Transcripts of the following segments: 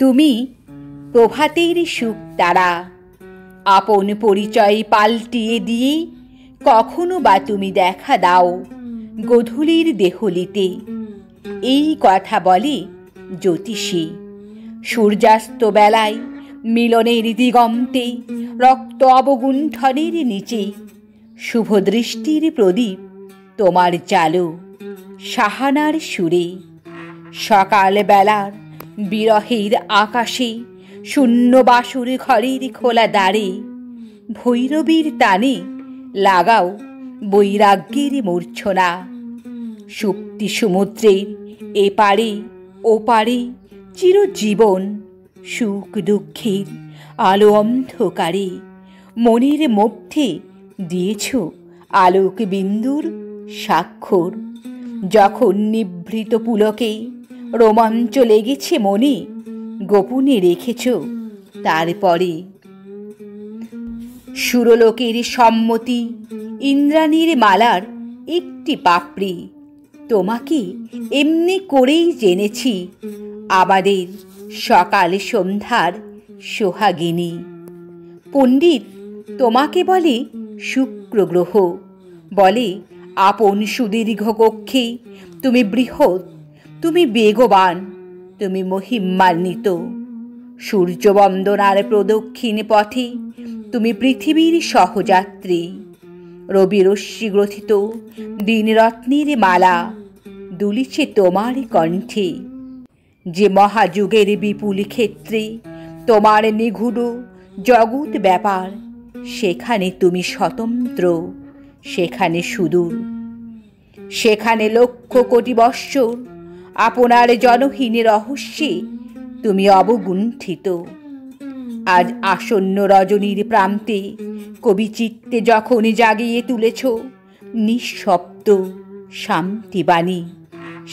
তুমি প্রভাতের সুখ তারা, আপন পরিচয় পাল্টিয়ে দিয়ে কখনো বা তুমি দেখা দাও গধূলির দেহলিতে। এই কথা বলে জ্যোতিষী। সূর্যাস্ত বেলায় মিলনের দিগন্তে রক্ত অবগুণ্ঠনের নিচে শুভ দৃষ্টির প্রদীপ তোমার জালো সাহানার সুরে। সকাল বেলার বিরহের আকাশে শূন্য বাসুর ঘরের খোলা দ্বারে ভৈরবীর টানে লাগাও বৈরাগ্যের মূর্ছনা। সুপ্তি সমুদ্রের এপারে ওপারে চিরজীবন সুখ দুঃখের আলো অন্ধকারে মনের মধ্যে দিয়েছ আলোক বিন্দুর স্বাক্ষর। যখন নিভৃত পুলকে রোমাঞ্চ লেগেছে মনে, গোপনে রেখেছ তারপরে সুরলোকের সম্মতি ইন্দ্রাণীর মালার একটি পাপড়ি। তোমাকে এমনি করেই জেনেছি আমাদের সকাল সন্ধ্যার সোহাগিনী। পণ্ডিত তোমাকে বলে শুক্র গ্রহ, বলে আপন সুদীর্ঘ কক্ষে তুমি বৃহৎ, তুমি বেগবান, তুমি মহিমান্বিত। সূর্যবন্দনার প্রদক্ষিণ পথে তুমি পৃথিবীর সহযাত্রী। রবি রশ্মি গ্রথিত দিনরত্নের মালা দুলিছে তোমার কণ্ঠে। যে মহাযুগের বিপুল ক্ষেত্রে তোমার নিগূঢ় জগৎ ব্যাপার, সেখানে তুমি স্বতন্ত্র, সেখানে সুদূর, সেখানে লক্ষ কোটি বৎসর আপনার জনহীন রহস্যে তুমি অবগুণ্ঠিত। আজ আসন্ন রজনীর প্রান্তে কবি চিত্তে যখন জাগিয়ে তুলেছ নিঃশব্দ শান্তিবাণী,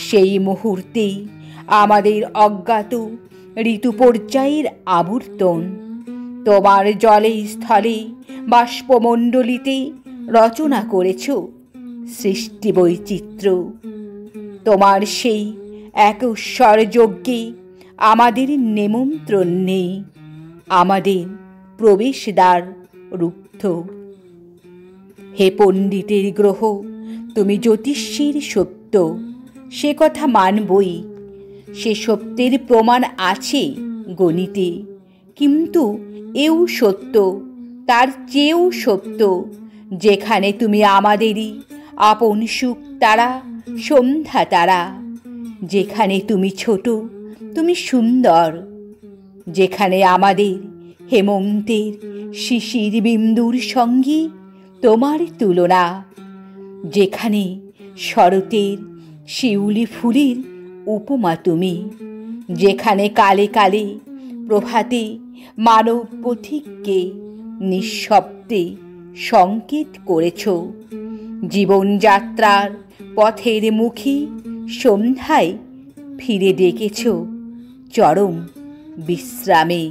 সেই মুহূর্তেই আমাদের অজ্ঞাত ঋতু পর্যায়ের আবর্তন। তোমার জলে স্থলে বাষ্পমণ্ডলীতে রচনা করেছ সৃষ্টি বৈচিত্র্য। তোমার সেই এক ঈশ্বর যজ্ঞে আমাদের নিমন্ত্রণ নেই, আমাদের প্রবেশদ্বার রুদ্ধ। হে পণ্ডিতের গ্রহ, তুমি জ্যোতিষীর সত্য, সে কথা মানবই। সে সত্যের প্রমাণ আছে গণিতে, কিন্তু এও সত্য, তার চেয়েও সত্য, যেখানে তুমি আমাদেরই আপন সুখ তারা, সন্ধ্যা তারা। যেখানে তুমি ছোট, তুমি সুন্দর, যেখানে আমাদের হেমন্তের শিশির বিন্দুর সঙ্গে তোমার তুলনা, যেখানে শরতের শিউলি ফুলের উপমা তুমি, যেখানে কালে কালে প্রভাতে মানব পথিককে নিঃশব্দে সংকেত করেছ। জীবনযাত্রার পথের মুখী সন্ধ্যায় ফিরে ডেকেছ চরম বিশ্রামে।